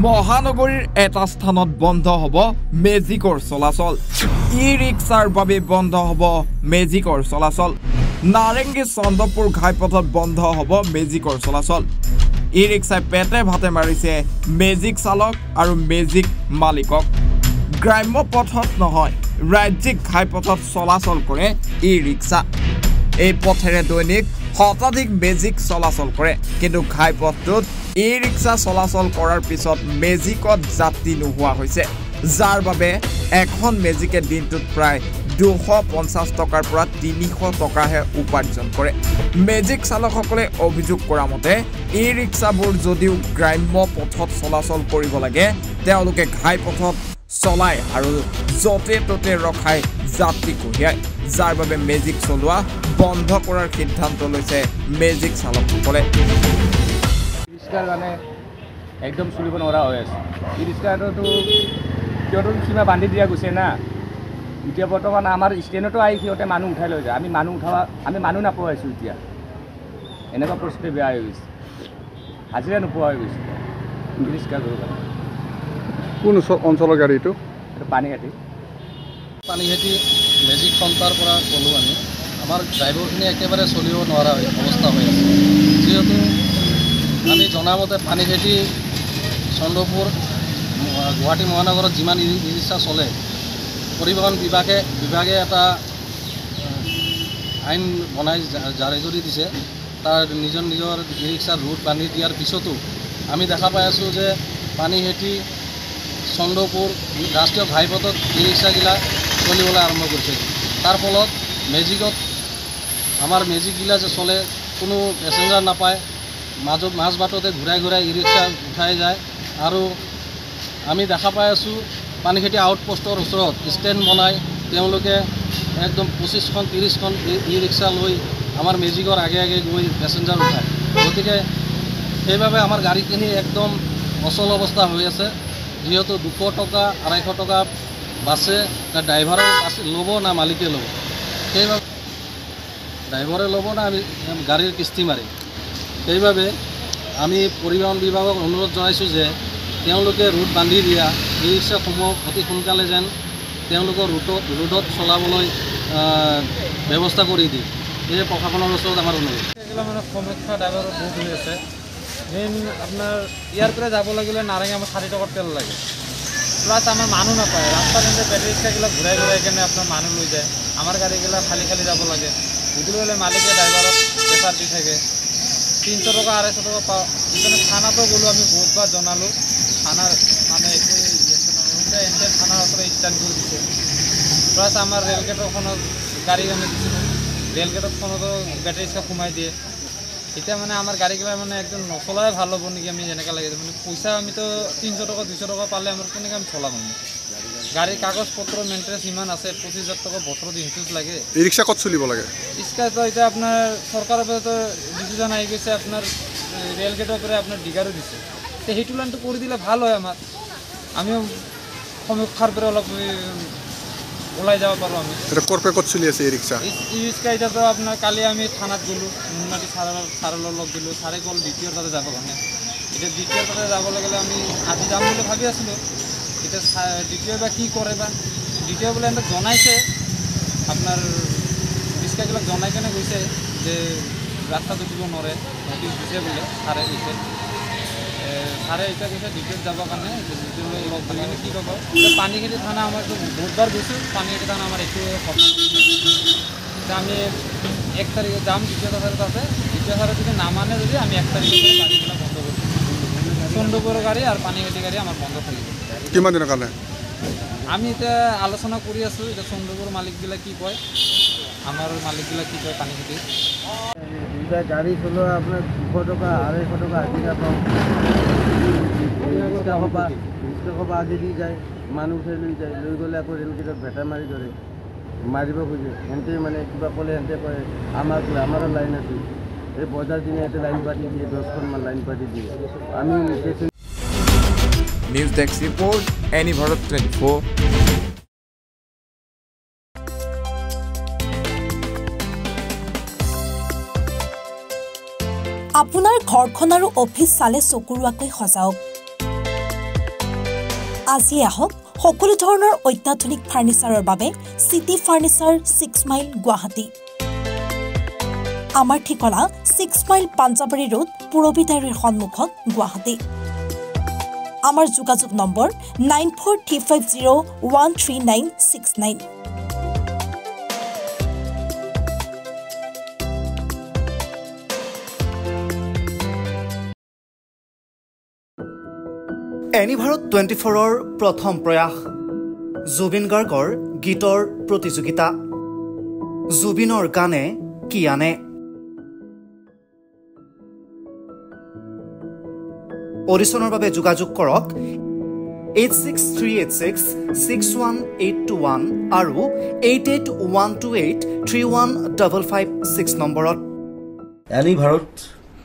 মহানগৰীৰ এটা স্থানত বন্ধ হ'ব মেজিকৰ চলাচল ই ৰিক্সাৰ বাবে বন্ধ হ'ব মেজিকৰ চলাচল নাৰেংগী চন্দ্ৰপুৰ ঘাইপথত বন্ধ হ'ব মেজিকৰ চলাচল ই ৰিক্সাই পেটে ভাতে মাৰিছে মেজিক চালক আৰু মেজিক মালিকক গ্ৰাম্য পথত নহয় ৰাজ্যিক ঘাইপথত চলাচল কৰে ই ৰিক্সা এই পথেৰে দৈনিক শতাধিক মেজিক চলাচল কৰে কিন্তু ঘাইপথটোত ই ৰিক্সা চলাচল কৰাৰ পিছত মেজিকত যাত্ৰী নোহোৱা হৈছে যাৰ বাবে এখন মেজিকে দিনটোত প্ৰায় 250 টকাৰ পৰা 300 টকাহে উপাৰ্জন কৰে মেজিক চালকসকলে অভিযোগ কৰা মতে ই ৰিক্সাবোৰ যদিও গ্ৰাম্য পথত চলাচল কৰিব লাগে তেওঁলোকে ঘাইপথত চলাই আৰু যতে ততে ৰখাই যাত্ৰী কঢ়িয়ায় যাৰ বাবে মেজিক চলোৱা বন্ধ কৰাৰ সিদ্ধান্ত লৈছে মেজিক চালকসকলে ৰিক্সাৰ মানে একদম চলিব নোৱাৰা হৈ আছে ই ৰিক্সাটোতো সিহঁতৰ সীমা বান্ধি দিয়া গৈছে না এতিয়া বৰ্তমান আমাৰ ষ্টেণ্ডতো আহি সিহঁতে মানুহ উঠাই লৈ যায় আমি মানুহ নাপাইছোঁ এতিয়া এনেকুৱা পৰিস্থিতি বেয়া হৈ গৈছে হাজিৰা নোপোৱা হৈ গৈছে ই ৰিক্সা গৰু কোন অঞ্চলৰ গাড়ী এইটো পানীখাটি মেজিক কাউণ্টাৰ পৰা ক'লোঁ আমি আমাৰ ড্ৰাইভাৰখিনি একেবাৰে চলিব নোৱাৰা অৱস্থা হৈ আছে যিহেতু আমি জনামতে পানীখাটি চন্দ্ৰপুৰ গুৱাহাটী মহানগৰত যিমান ই ৰিক্সা চলে পৰিবহণ বিভাগে এটা আইন বনাই জাৰি কৰি দিছে তাৰ নিজৰ ই ৰিক্সাৰ ৰুট বান্ধি দিয়াৰ পিছতো আমি দেখা পাই আছোঁ যে পানীখাটি চন্দ্ৰপুৰ ৰাষ্ট্ৰীয় ঘাইপথত ই ৰিক্সাগিলা চলিবলৈ আৰম্ভ কৰিছে তাৰ ফলত মেজিকত আমাৰ মেজিকগিলা যে চলে কোনো পেচেঞ্জাৰ নাপায় মাজ বাটতে ঘূৰাই ই ৰিক্সা উঠাই যায় আৰু আমি দেখা পাই আছোঁ পানীখাটি আউটপোষ্টৰ ওচৰত ষ্টেণ্ড বনাই তেওঁলোকে একদম 25খন 30খন ই ৰিক্সা লৈ আমাৰ মেজিকৰ আগে গৈ পেচেঞ্জাৰ উঠায় গতিকে সেইবাবে আমাৰ গাড়ীখিনি একদম অচল অৱস্থা হৈ আছে যিহেতু 200 টকা 250 টকা বাছে ড্ৰাইভাৰে ল'ব না মালিকে ল'ব সেইবাবে ড্ৰাইভাৰে ল'ব না আমি গাড়ীৰ কিস্তি মাৰি সেইবাবে আমি পৰিবহণ বিভাগক অনুৰোধ জনাইছোঁ যে তেওঁলোকে ৰুট বান্ধি দিয়া ই ৰিক্সাসমূহ অতি সোনকালে যেন তেওঁলোকৰ ৰুটত চলাবলৈ ব্যৱস্থা কৰি দিয়ে এই প্ৰশাসনৰ ওচৰত আমাৰ অনুৰোধ এইগুলো মানে সমস্যা ড্ৰাইভাৰৰ বহুত হৈ আছে মেইন আপোনাৰ ইয়াৰ পৰা যাব লাগিলে নাৰেঙ্গী আমাৰ 60 টকাৰ তেল লাগে প্লাছ আমাৰ মানুহ নাপায় ৰাস্তাৰ এনে বেটাৰী ৰিক্সাগিলা ঘূৰাই কেনে আপোনাৰ মানুহ লৈ যায় আমাৰ গাড়ীগিলা খালি যাব লাগে বুঝলে গ'লে মালিকে ড্ৰাইভাৰক প্ৰেছাৰ দি থাকে 300 টকা 250 টকা পাওঁ সেইকাৰণে থানাতো গ'লোঁ আমি বহুতবাৰ জনালোঁ থানাৰ মানে এনে থানাৰ ওচৰত ষ্টেণ্ড কৰি দিছে প্লাছ আমাৰ ৰেলগেটৰখনত গাড়ী আমি দিছিলোঁ ৰেলগেটৰখনতো বেটাৰী ৰিক্সা সোমাই দিয়ে এতিয়া মানে আমাৰ গাড়ীগিলা মানে একদম নচলাই ভাল হ'ব নেকি আমি যেনেকৈ লাগে মানে পইচা আমিতো 300 টকা 200 টকা পালে আমাৰ কেনেকৈ আমি চলাম আমি গাড়ীৰ কাগজ পত্ৰ মেইনটেনেন্স ইমান আছে 25,000 টকা বছৰত ইনচুৰেঞ্চ লাগে ই ৰিক্সা ক'ত চলিব লাগে ৰিক্সাটো এতিয়া আপোনাৰ চৰকাৰৰ পৰা তো ডিচিজন আহি গৈছে আপোনাৰ ৰেলগেটৰ পৰা আপোনাৰ ডিগাৰো দিছে তে সেইটো লাইনটো কৰি দিলে ভাল হয় আমাৰ আমিও সমীক্ষাৰ পৰা অলপ ওলাই যাব পাৰোঁ আমি এটা ক'ত চলি আছে ই ৰিক্সা এতিয়াতো আপোনাৰ কালি আমি থানাত গ'লোঁ নুনমাটি ছাৰৰ লগ দিলোঁ ছাৰে ক'ল দ্বিতীয় তাতে যাব কাৰণে এতিয়া দ্বিতীয় তাতে যাব লাগিলে আমি আজি যাম বুলি ভাবি আছিলোঁ এতিয়া দ্বিতীয় বা কি কৰে বা দ্বিতীয় বোলে এনেকৈ জনাইছে আপোনাৰ ৰিক্সাগিলাক জনাই কেনে গৈছে যে ৰাস্তাটো দিব নোৱাৰে নটিছ দিছে বোলে ছাৰে কৈছে ছাৰে এতিয়া কৈছে দ্বিতীয়ত যাবৰ কাৰণে দ্বিতীয়লৈ লগ ধৰি কিনে কি ক'ব এতিয়া পানীখাটি থানা আমাৰতো বহুতবাৰ গৈছোঁ পানীখাটি থানা আমাৰ একো খবৰ এতিয়া আমি 1 তাৰিখে যাম দ্বিতীয় ছাৰৰ তাতে দ্বিতীয় ছাৰে যদি নামানে যদি আমি 1 তাৰিখে গাড়ীবিলাক বন্ধ কৰিম চন্দ্ৰপুৰৰ গাড়ী আৰু পানীখাটি গাড়ী আমাৰ বন্ধ থাকিব কিমান দিনৰ কাৰণে আমি এতিয়া আলোচনা কৰি আছোঁ এতিয়া চন্দ্ৰপুৰৰ মালিকবিলাক কি কয় আমাৰ মালিকবিলাক কি কয় পানীখাটি দুটা গাড়ী চলোৱা আপোনাৰ 200 টকা 250 টকা হাজিৰা পাওঁ ৰিক্সা আজি দি যায় মানুহ উঠাই লৈ যায় লৈ গ'লে আকৌ ৰেলগেটত ভেটা মাৰি ধৰে মাৰিব খোজে সিহঁতে মানে কিবা ক'লে সিহঁতে কয় আমাৰো লাইন আছে এই বজাৰ দিনে ইয়াতে লাইন পাতি দিয়ে 10খনমান লাইন পাতি দিয়ে আমি news desk report any Bharat 24 আপোনাৰ ঘৰখন আৰু অফিচ চালে চকুৰুৱাকৈ সজাওক আজি আহক সকলো ধৰণৰ অত্যাধুনিক ফাৰ্নিচাৰৰ বাবে সিটি ফাৰ্নিচাৰ 6 মাইল গুৱাহাটী আমাৰ ঠিকনা 6 মাইল পাঞ্জাবাৰী ৰোড পুৰবিদাৰীৰ সন্মুখত গুৱাহাটী আমাৰ যোগাযোগ নম্বৰ 9435013969 এনিভাৰত 24ৰ প্ৰথম প্ৰয়াস জুবিন গাৰ্গৰ গীতৰ প্ৰতিযোগিতা জুবিনৰ গানে কি আনে অডিশ্যনৰ বাবে যোগাযোগ কৰক 8638661821 আৰু 8812831556 নম্বৰত এনিভাৰত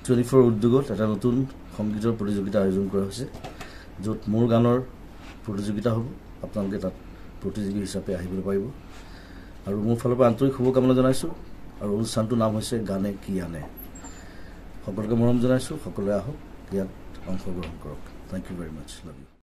24 উদ্যোগত এটা নতুন সংগীতৰ প্ৰতিযোগিতা আয়োজন কৰা হৈছে য'ত মোৰ গানৰ প্ৰতিযোগিতা হ'ব আপোনালোকে তাত প্ৰতিযোগী হিচাপে আহিবলৈ পাৰিব আৰু মোৰ ফালৰ পৰা আন্তৰিক শুভকামনা জনাইছোঁ আৰু অনুষ্ঠানটোৰ নাম হৈছে গানে কি আনে সকলোকে মৰম জনাইছোঁ সকলোৱে আহক ইয়াত অংশগ্ৰহণ কৰক thank you very much love you